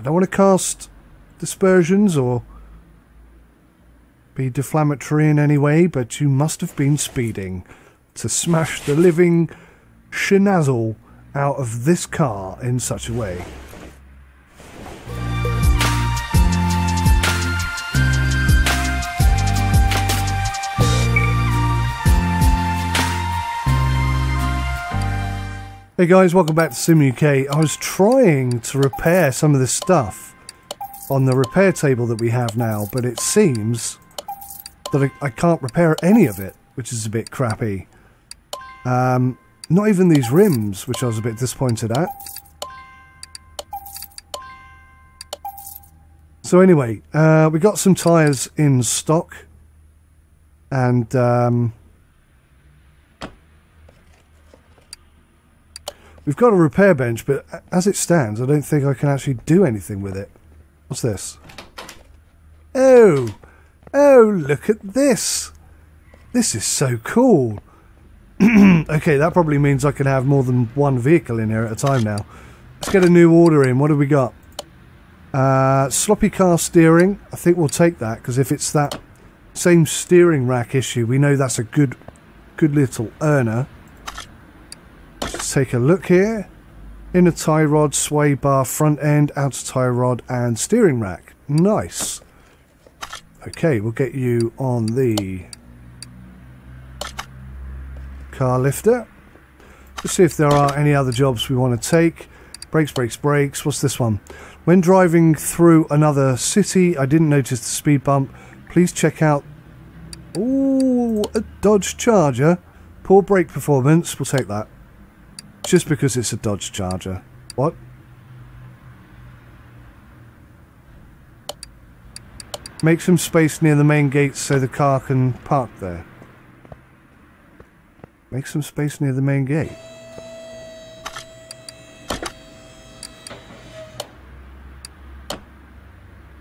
I don't want to cast dispersions or be deflammatory in any way, but you must have been speeding to smash the living schnazzle out of this car in such a way. Hey guys, welcome back to Sim UK. I was trying to repair some of this stuff on the repair table that we have now, but it seems that I can't repair any of it, which is a bit crappy. Not even these rims, which I was a bit disappointed at. So anyway, we got some tyres in stock, and we've got a repair bench, but as it stands, I don't think I can actually do anything with it. What's this? Oh! Oh, look at this! This is so cool! Okay, that probably means I can have more than one vehicle in here at a time now. Let's get a new order in. What have we got? Sloppy car steering. I think we'll take that, because if it's that same steering rack issue, we know that's a good little earner. Let's take a look here. Inner tie rod, sway bar, front end, outer tie rod, and steering rack. Nice. Okay, we'll get you on the car lifter. Let's see if there are any other jobs we want to take. Brakes, brakes, brakes. What's this one? When driving through another city, I didn't notice the speed bump. Please check out... Ooh, a Dodge Charger. Poor brake performance. We'll take that. Just because it's a Dodge Charger. What? Make some space near the main gate so the car can park there. Make some space near the main gate.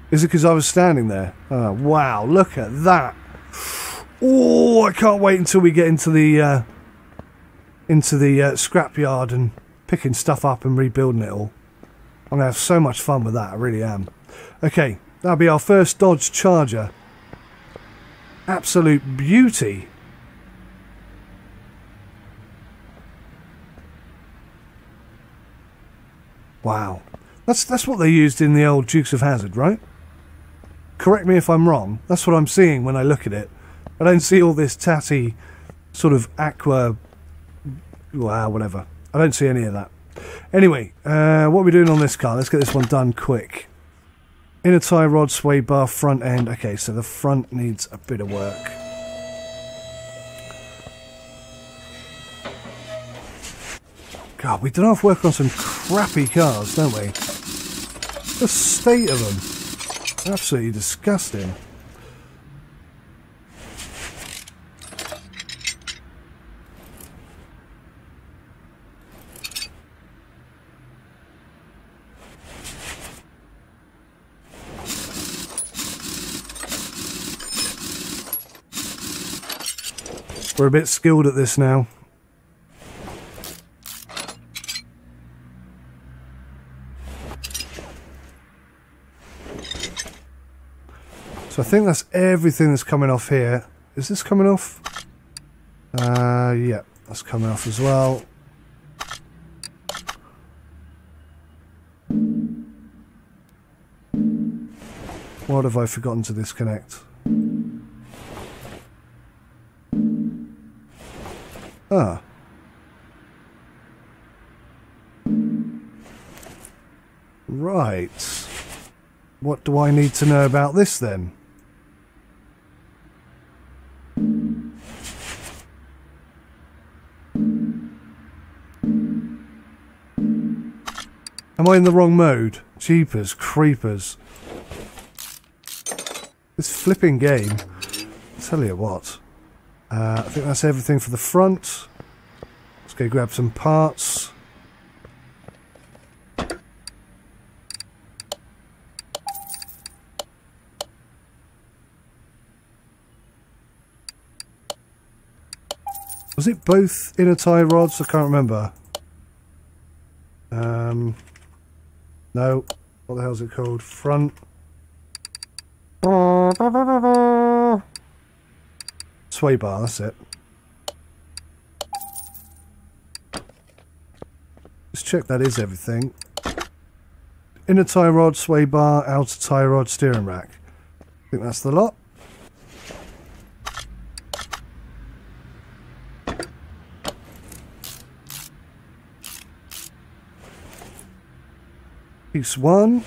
Is it because I was standing there? Oh, wow, look at that. Oh, I can't wait until we get into the scrapyard and picking stuff up and rebuilding it all. I'm going to have so much fun with that, I really am. Okay, that'll be our first Dodge Charger. Absolute beauty. Wow. That's what they used in the old Dukes of Hazzard, right? Correct me if I'm wrong. That's what I'm seeing when I look at it. I don't see all this tatty sort of aqua... Wow, whatever. I don't see any of that. Anyway, what are we doing on this car? Let's get this one done quick. Inner tie rod, sway bar, front end. Okay, so the front needs a bit of work. God, we don't have to work on some crappy cars, don't we? The state of them. Absolutely disgusting. We're a bit skilled at this now. So I think that's everything that's coming off here. Is this coming off? Yeah, that's coming off as well. What have I forgotten to disconnect? Ah. Right. What do I need to know about this then? Am I in the wrong mode? Jeepers creepers. This flipping game. I'll tell you what. I think that's everything for the front. Let's go grab some parts. Was it both inner tie rods? I can't remember. No. What the hell's it called? Front. Sway bar, that's it. Let's check that is everything. Inner tie rod, sway bar, outer tie rod, steering rack. I think that's the lot. Piece 1.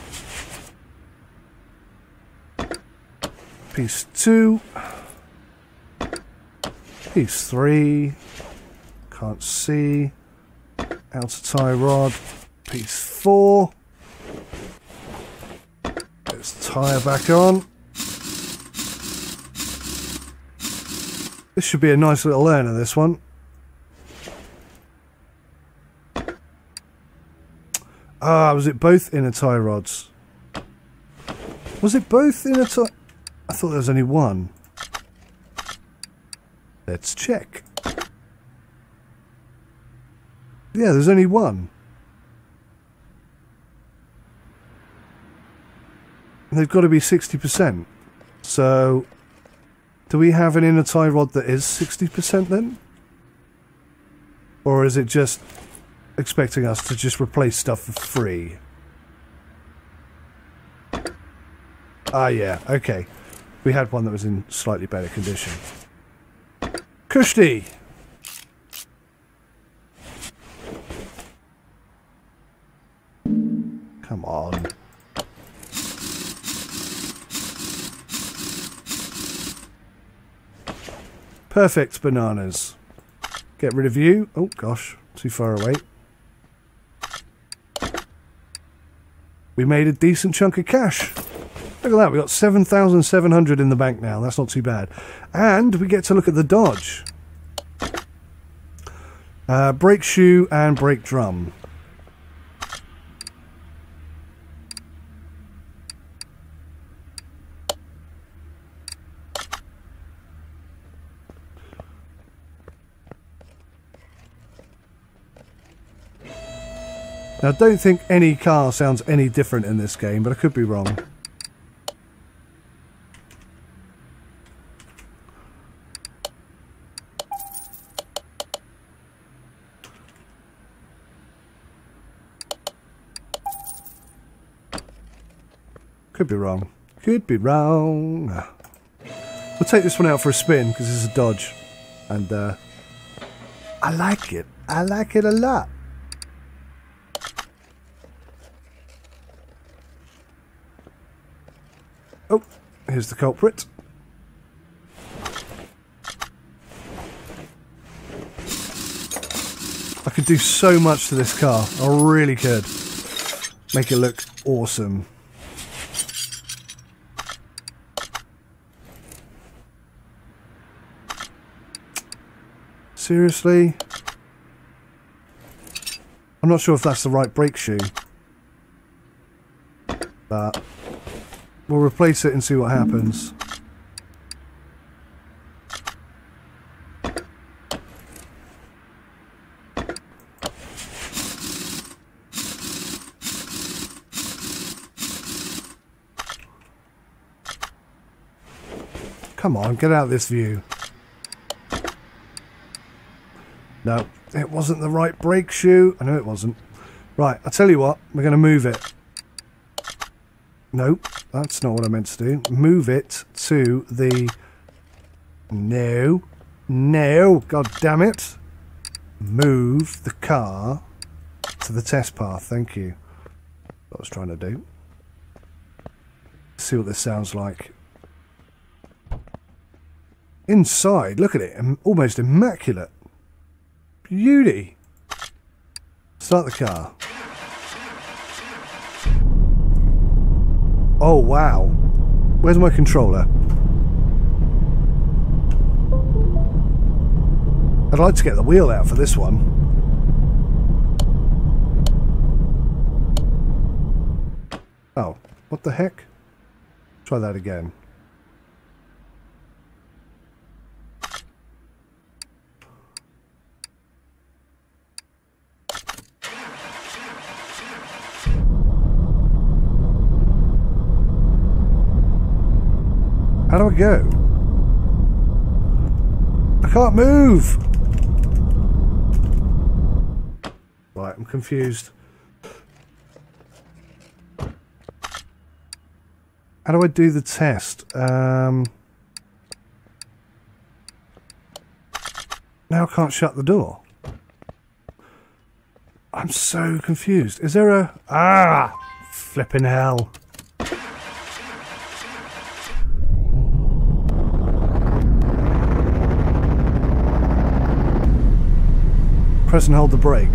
Piece 2. Piece 3. Can't see. Outer tie rod. Piece 4. Let's tyre back on. This should be a nice little learner, this one. Ah, was it both inner tie rods? Was it both inner tie? I thought there was only one. Let's check. Yeah, there's only one. And they've got to be 60%. So, do we have an inner tie rod that is 60% then? Or is it just expecting us to just replace stuff for free? Ah, yeah, okay. We had one that was in slightly better condition. Kushti! Come on. Perfect, bananas. Get rid of you. Oh, gosh. Too far away. We made a decent chunk of cash. Look at that. We got 7,700 in the bank now. That's not too bad. And we get to look at the Dodge. Brake shoe and brake drum. Now, I don't think any car sounds any different in this game, but I could be wrong. Could be wrong. Could be wrong. We'll take this one out for a spin, because it's a Dodge. And, I like it. I like it a lot. Oh, here's the culprit. I could do so much to this car. I really could. Make it look awesome. Seriously? I'm not sure if that's the right brake shoe. But we'll replace it and see what happens. Come on, get out of this view. No, it wasn't the right brake shoe. I know it wasn't. Right, I'll tell you what, we're going to move it. Nope, that's not what I meant to do. Move it to the... No. No, god damn it. Move the car to the test path, thank you. What I was trying to do. See what this sounds like. Inside, look at it, almost immaculate. Beauty. Start the car. Oh wow. Where's my controller? I'd like to get the wheel out for this one. Oh, what the heck? Try that again. How do I go? I can't move! Right, I'm confused. How do I do the test? Now I can't shut the door. I'm so confused. Is there a... Ah! Flipping hell. Press and hold the brake.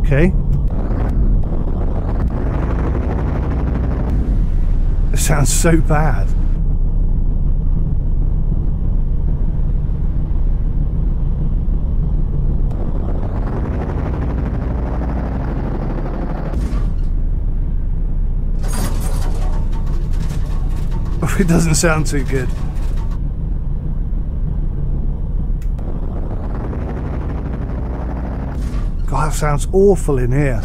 Okay. It sounds so bad. It doesn't sound too good. God, that sounds awful in here.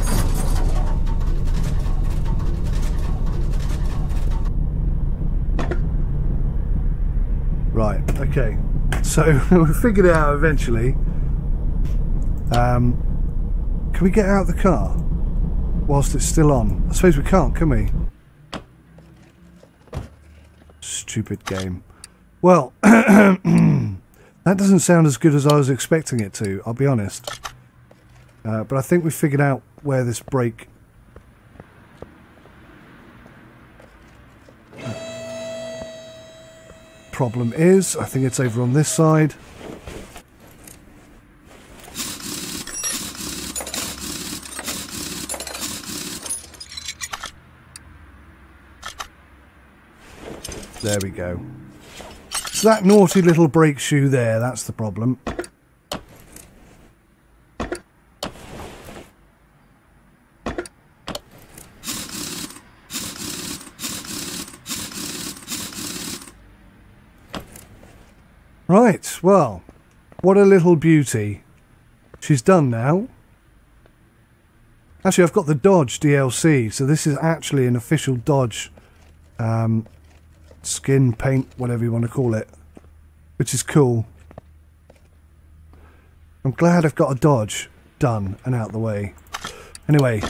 Right, okay. So, we figured it out eventually. Can we get out of the car whilst it's still on? I suppose we can't, can we? Stupid game. Well, that doesn't sound as good as I was expecting it to, I'll be honest. But I think we figured out where this brake... problem is. I think it's over on this side. There we go. So that naughty little brake shoe there, that's the problem. Right, well, what a little beauty. She's done now. Actually, I've got the Dodge DLC, so this is actually an official Dodge skin, paint, whatever you want to call it, which is cool. I'm glad I've got a Dodge done and out the way. Anyway,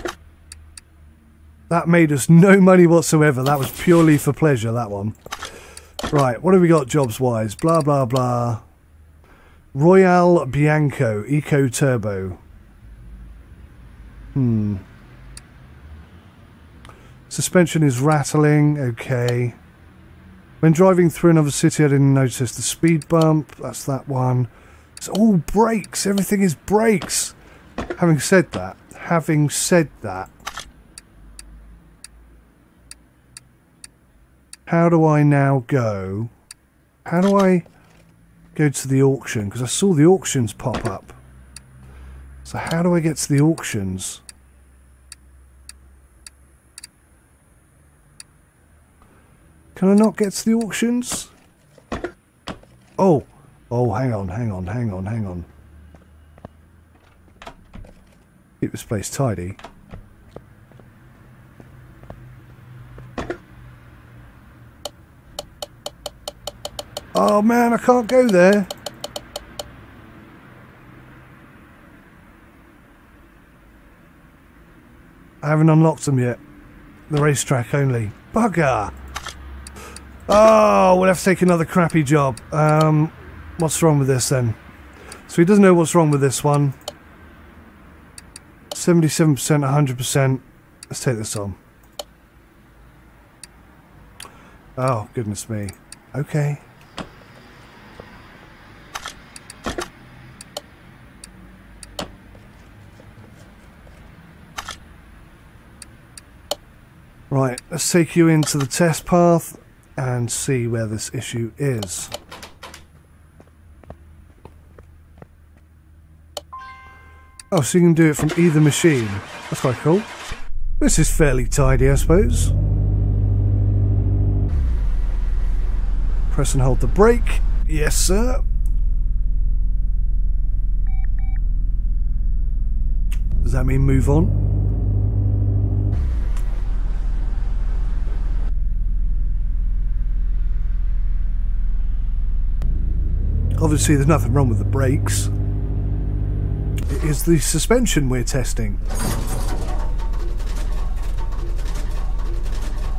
that made us no money whatsoever. That was purely for pleasure, that one. Right, what have we got jobs wise? Blah blah blah. Royale Bianco Eco Turbo. Suspension is rattling. Okay. When driving through another city, I didn't notice the speed bump. That's that one. It's all brakes. Everything is brakes. Having said that, how do I now go? How do I go to the auction? Because I saw the auctions pop up. So how do I get to the auctions? Can I not get to the auctions? Oh, hang on. Keep this place tidy. Oh man, I can't go there. I haven't unlocked them yet. The racetrack only. Bugger! Oh, we'll have to take another crappy job. What's wrong with this then? So he doesn't know what's wrong with this one. 77%, 100%. Let's take this on. Oh, goodness me. Okay. Right, let's take you into the test path and see where this issue is. Oh, so you can do it from either machine. That's quite cool. This is fairly tidy, I suppose. Press and hold the brake. Yes, sir. Does that mean move on? Obviously there's nothing wrong with the brakes. It is the suspension we're testing.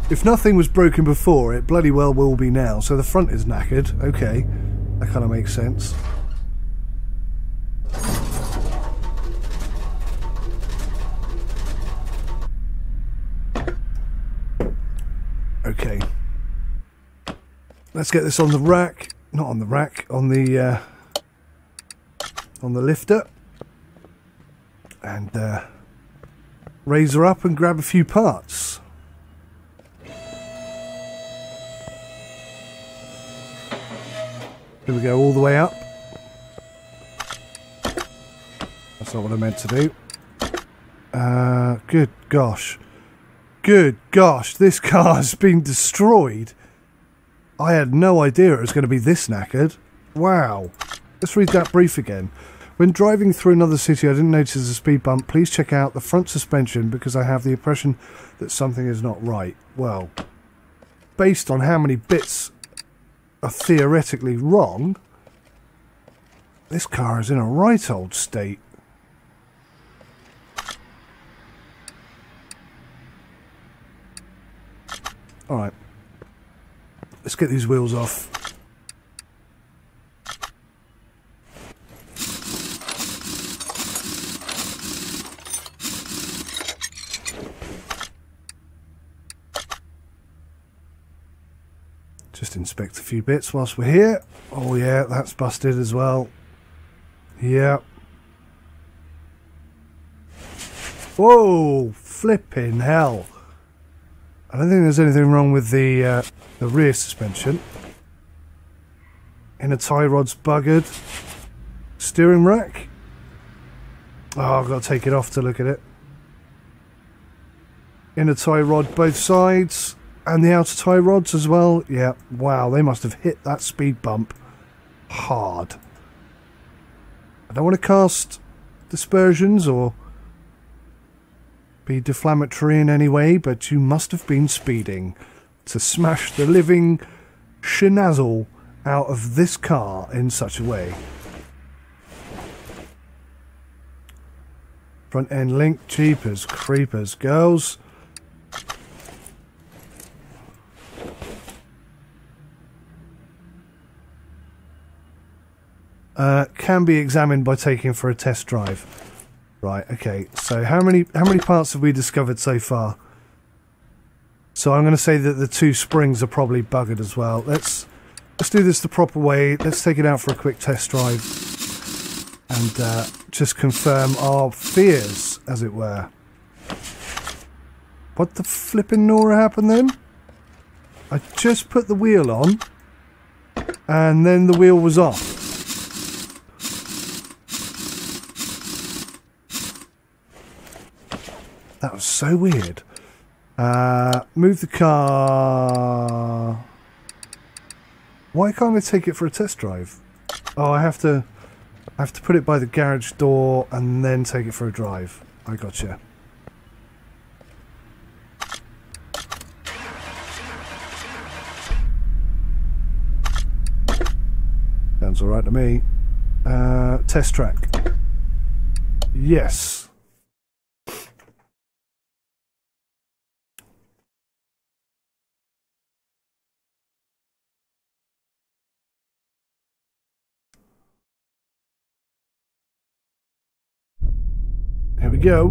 If nothing was broken before, it bloody well will be now. So the front is knackered. Okay, that kind of makes sense. Okay. Let's get this on the rack. Not on the rack, on the lifter. And raise her up and grab a few parts. Here we go, all the way up. That's not what I meant to do. Good gosh. Good gosh, this car has been destroyed. I had no idea it was going to be this knackered. Wow. Let's read that brief again. When driving through another city, I didn't notice a speed bump. Please check out the front suspension because I have the impression that something is not right. Well, based on how many bits are theoretically wrong, this car is in a right old state. Alright. Let's get these wheels off. Just inspect a few bits whilst we're here. Oh yeah, that's busted as well. Yeah. Whoa, flipping hell. I don't think there's anything wrong with the rear suspension. Inner tie rod's buggered. Steering rack. Oh, I've got to take it off to look at it. Inner tie rod both sides. And the outer tie rods as well. Yeah, wow, they must have hit that speed bump hard. I don't want to cast dispersions or be deflammatory in any way, but you must have been speeding to smash the living schnazzle out of this car in such a way. Front end link, jeepers, creepers, girls. Can be examined by taking for a test drive. Right, okay, so how many parts have we discovered so far? So I'm going to say that the two springs are probably buggered as well. Let's do this the proper way. Let's take it out for a quick test drive and just confirm our fears, as it were. What the flipping Nora happened then? I just put the wheel on and then the wheel was off. That was so weird. Move the car. Why can't I take it for a test drive? Oh, I have to put it by the garage door and then take it for a drive. I gotcha. Sounds alright to me. Test track. Yes. Here we go.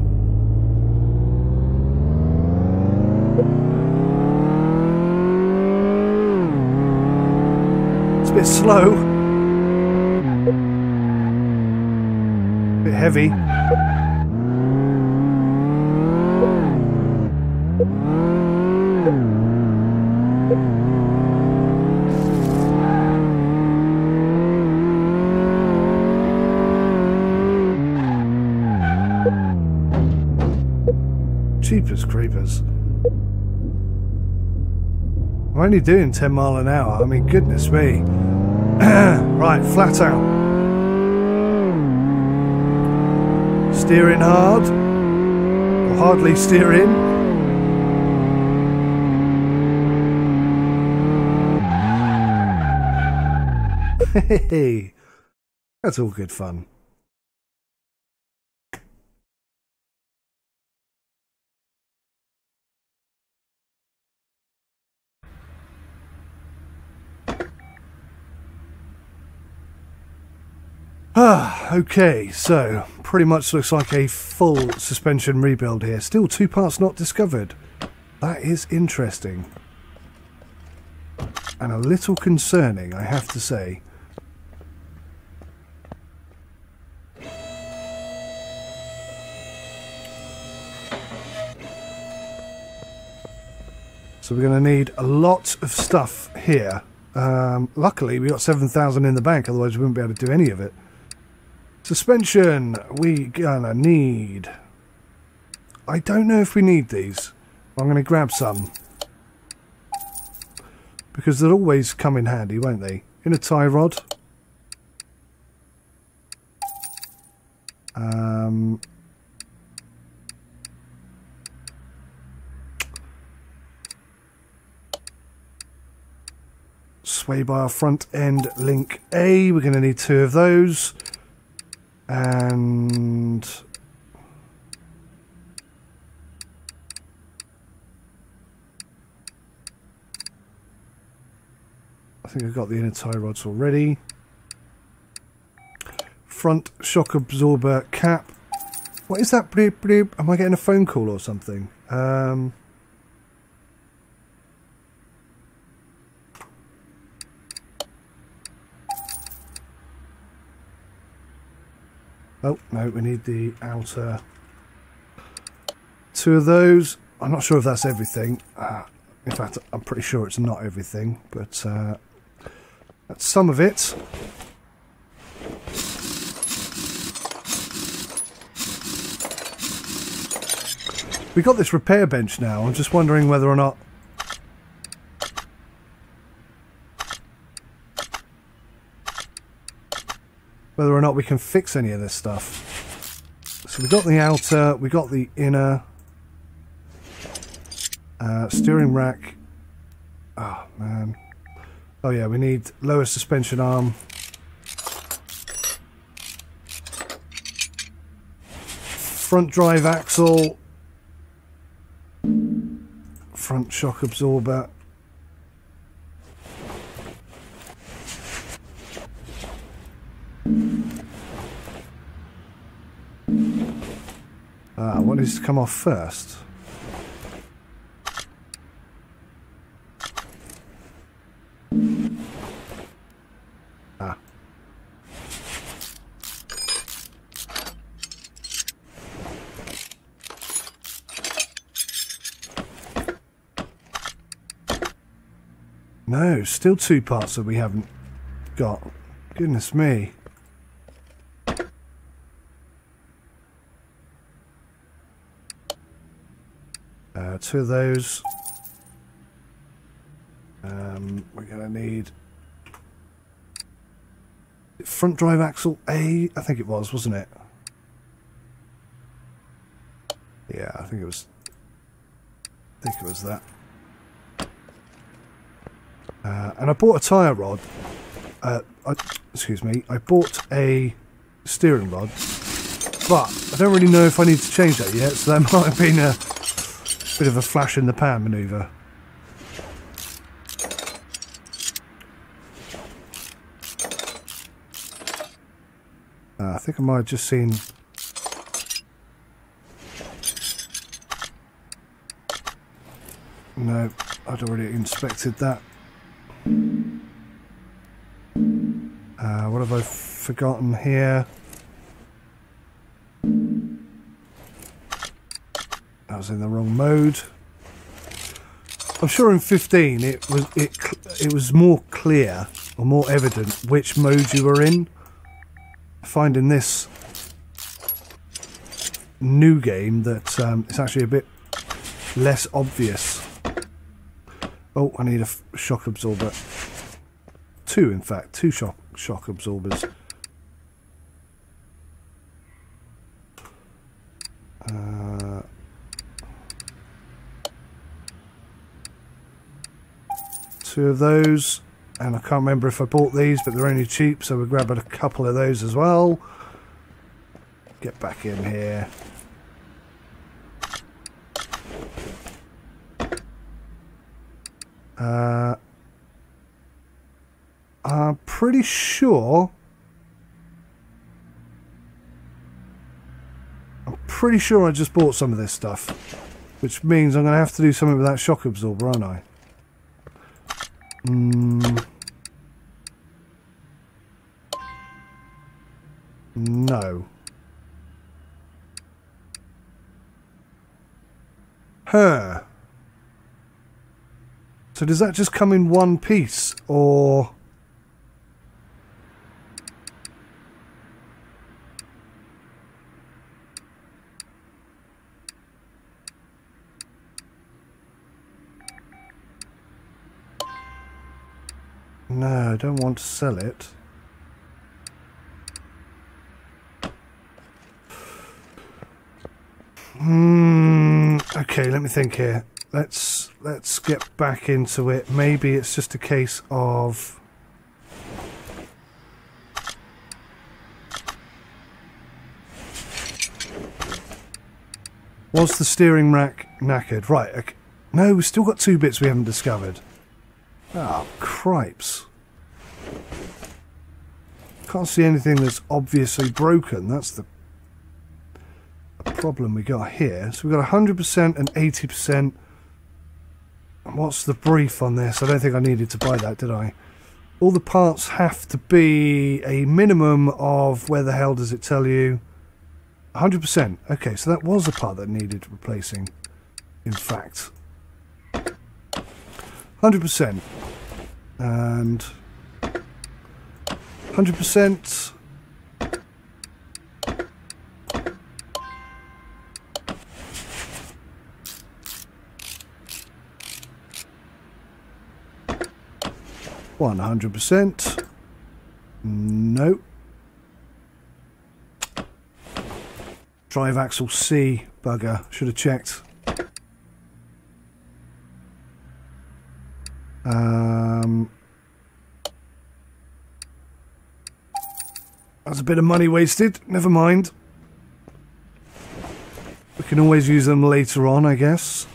It's a bit slow. A bit heavy. Jeepers creepers. I'm only doing 10 mile an hour. I mean, goodness me. Right, flat out. Steering hard. Or hardly steering. Hey. That's all good fun. Okay, so pretty much looks like a full suspension rebuild here. Still 2 parts not discovered. That is interesting. And a little concerning, I have to say. So we're going to need a lot of stuff here. Luckily, we got 7,000 in the bank, otherwise we wouldn't be able to do any of it. Suspension, we gonna need... I don't know if we need these. I'm going to grab some. Because they'll always come in handy, won't they? In a tie rod. Sway bar front end link A. We're going to need 2 of those. And I think I've got the inner tie rods already. Front shock absorber cap. What is that? Bleep, bleep? Am I getting a phone call or something? Oh, no, we need the outer 2 of those. I'm not sure if that's everything. In fact, I'm pretty sure it's not everything, but that's some of it. We got this repair bench now. I'm just wondering whether or not... we can fix any of this stuff. So we got the outer, we got the inner, steering rack. Oh man. Oh yeah, we need lower suspension arm. Front drive axle. Front shock absorber. What needs to come off first? No, still 2 parts that we haven't got. Goodness me. 2 of those. We're going to need front drive axle A. I think it was, wasn't it? Yeah, I think it was. That. And I bought a tyre rod. Excuse me. I bought a steering rod, but I don't really know if I need to change that yet. So that might have been a bit of a flash in the pan manoeuvre. I think I might have just seen... No, I'd already inspected that. What have I forgotten here? I was in the wrong mode. I'm sure in 15 it was more clear or more evident which mode you were in. I find in this new game that it's actually a bit less obvious. Oh, I need a shock absorber. 2, in fact, 2 shock absorbers. Two of those. And I can't remember if I bought these, but they're only cheap, so we're grabbing a couple of those as well. Get back in here. I'm pretty sure I just bought some of this stuff, which means I'm going to have to do something with that shock absorber, aren't I? No. Huh. So does that just come in one piece, or... No, I don't want to sell it. Okay, let me think here. Let's get back into it. Maybe it's just a case of... Was the steering rack knackered? Right, okay. No, we've still got 2 bits we haven't discovered. Oh, cripes. Can't see anything that's obviously broken. That's the problem we got here. So we've got 100% and 80%. What's the brief on this? I don't think I needed to buy that, did I? All the parts have to be a minimum of, where the hell does it tell you? 100%. Okay, so that was a part that needed replacing, in fact. 100%. And 100%. $100%. Nope. Drive axle C, bugger. Should have checked. That's a bit of money wasted. Never mind. We can always use them later on, I guess.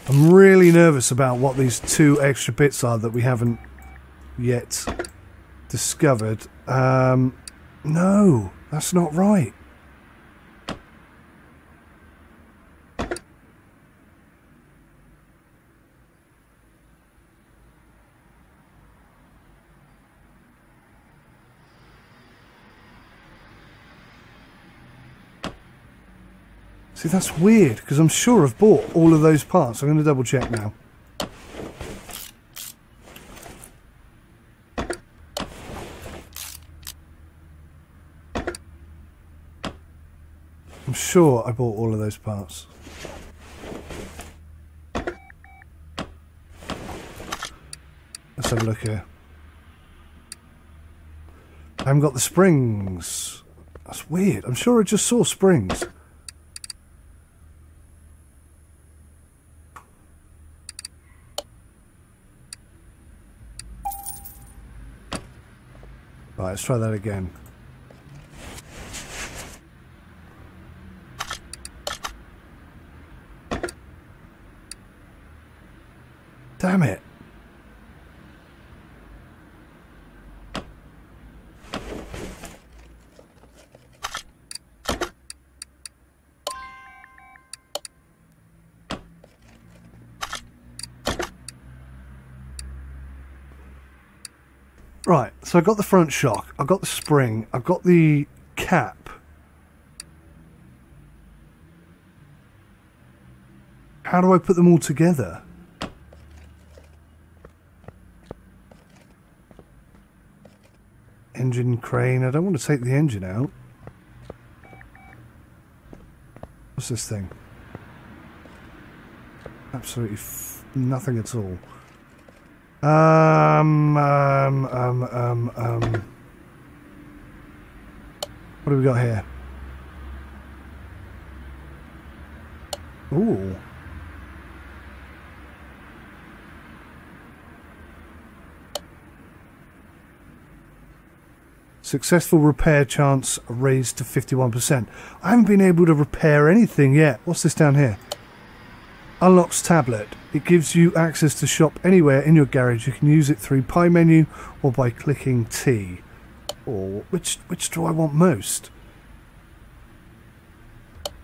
I'm really nervous about what these 2 extra bits are that we haven't yet discovered. No, that's not right. See, that's weird, because I'm sure I've bought all of those parts. I'm going to double check now. I'm sure I bought all of those parts. Let's have a look here. I haven't got the springs. That's weird. I'm sure I just saw springs. Right, let's try that again. Damn it. Right, so I've got the front shock, I've got the spring, I've got the cap. How do I put them all together? Engine crane, I don't want to take the engine out. What's this thing? Absolutely nothing at all. What do we got here? Ooh. Successful repair chance raised to 51%. I haven't been able to repair anything yet. What's this down here? Unlocks tablet. It gives you access to shop anywhere in your garage. You can use it through Pie menu or by clicking T. Or which do I want most?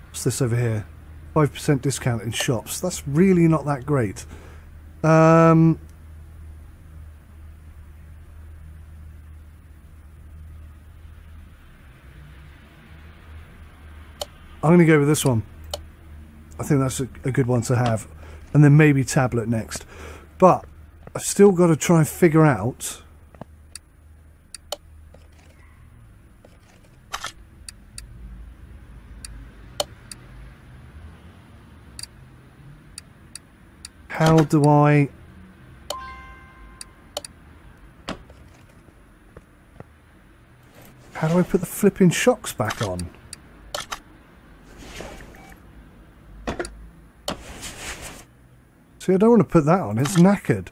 What's this over here? 5% discount in shops. That's really not that great. I'm going to go with this one. I think that's a good one to have. And then maybe tablet next. But I've still got to try and figure out how do I put the flipping shocks back on? See, I don't want to put that on, it's knackered.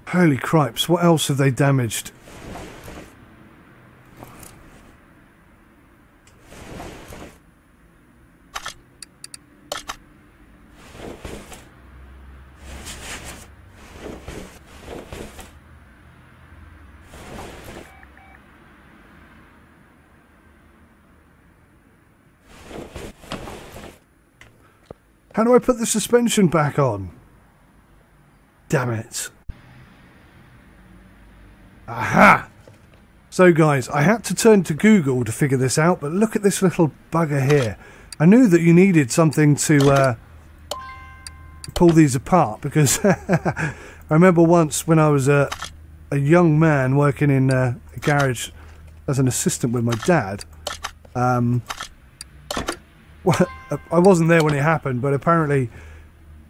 Holy cripes, what else have they damaged? How do I put the suspension back on? Damn it. Aha! So guys, I had to turn to Google to figure this out, but look at this little bugger here. I knew that you needed something to pull these apart, because I remember once when I was a young man working in a garage as an assistant with my dad. Well, I wasn't there when it happened, but apparently,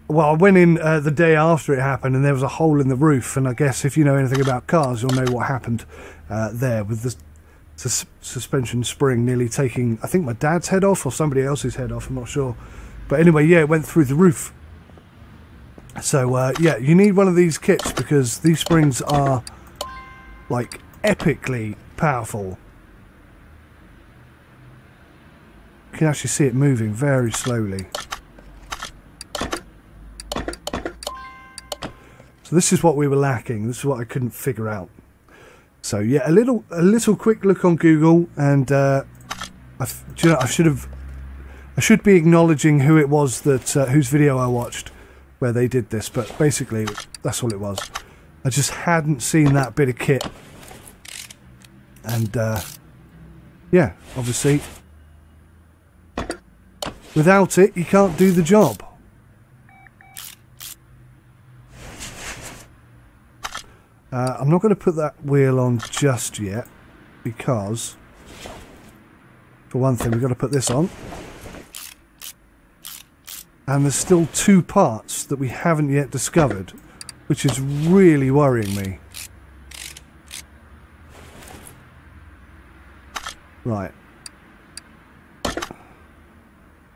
well, I went in the day after it happened, and there was a hole in the roof. And I guess if you know anything about cars, you'll know what happened there with the suspension spring nearly taking, I think, my dad's head off or somebody else's head off. I'm not sure, but anyway, yeah, it went through the roof. So yeah, you need one of these kits because these springs are like epically powerful. You can actually see it moving very slowly. So this is what we were lacking. This is what I couldn't figure out. So yeah, a little quick look on Google, and I should be acknowledging who it was that whose video I watched where they did this, but basically that's all it was. I just hadn't seen that bit of kit, and yeah, obviously without it you can't do the job. I'm not going to put that wheel on just yet because, for one thing, we've got to put this on, and there's still two parts that we haven't yet discovered, which is really worrying me. Right.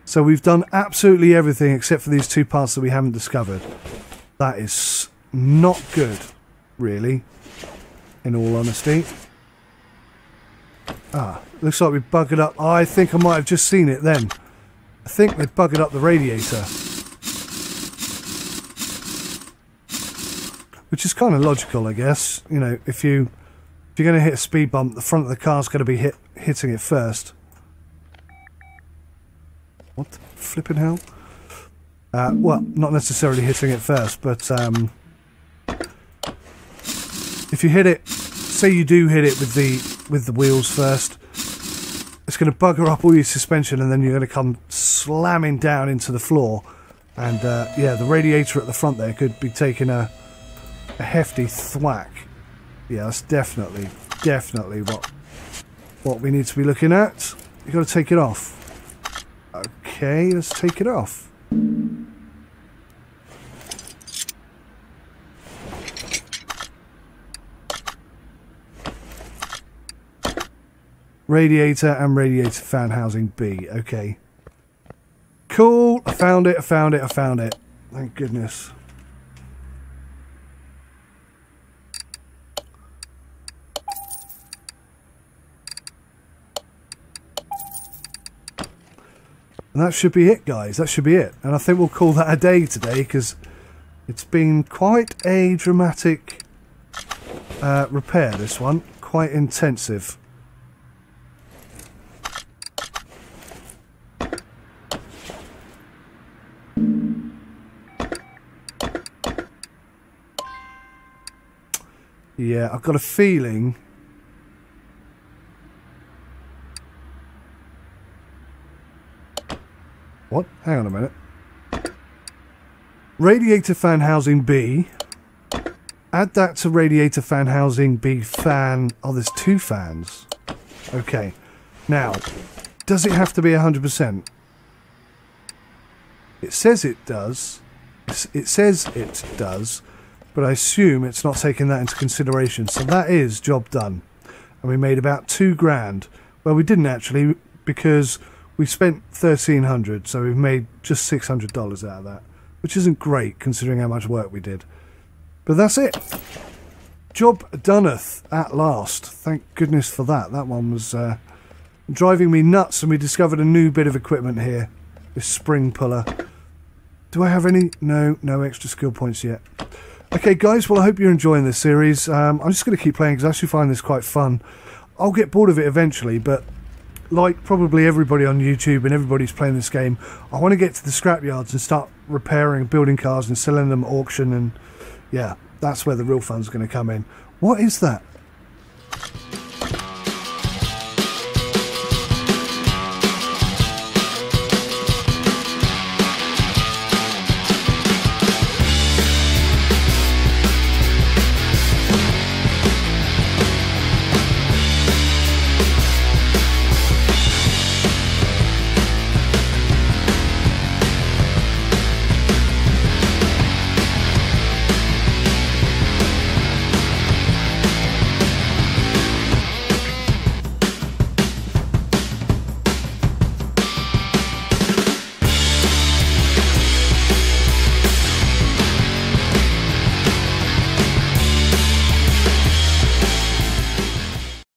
So we've done absolutely everything except for these two parts that we haven't discovered. That is not good, really, in all honesty. Ah, looks like we've buggered up. I think I might have just seen it then. I think they've buggered up the radiator. Which is kind of logical, I guess. You know, if you're going to hit a speed bump, the front of the car's going to be hitting it first. What the flipping hell? Well, not necessarily hitting it first, but if you hit it, say you do hit it with the wheels first, it's going to bugger up all your suspension, and then you're going to come slamming down into the floor. And yeah, the radiator at the front there could be taking a hefty thwack. Yeah, that's definitely what we need to be looking at. You've got to take it off. Okay, let's take it off. Radiator and radiator fan housing B. Okay. Cool. I found it. Thank goodness. And that should be it, guys. That should be it. And I think we'll call that a day today, because it's been quite a dramatic repair, this one. Quite intensive. Yeah, I've got a feeling... What? Hang on a minute. Radiator fan housing B. Add that to radiator fan housing B fan... Oh, there's two fans. Okay. Now, does it have to be 100%? It says it does. It says it does. But I assume it's not taking that into consideration. So that is job done. And we made about £2,000. Well, we didn't actually, because we spent $1,300, so we've made just $600 out of that, which isn't great considering how much work we did. But that's it. Job doneth at last. Thank goodness for that. That one was driving me nuts, and we discovered a new bit of equipment here. This spring puller. Do I have any? No extra skill points yet. Okay, guys, well, I hope you're enjoying this series. I'm just going to keep playing because I actually find this quite fun. I'll get bored of it eventually, but like probably everybody on YouTube and everybody's playing this game, I want to get to the scrapyards and start repairing, building cars and selling them at auction, and yeah, that's where the real fun's going to come in. What is that?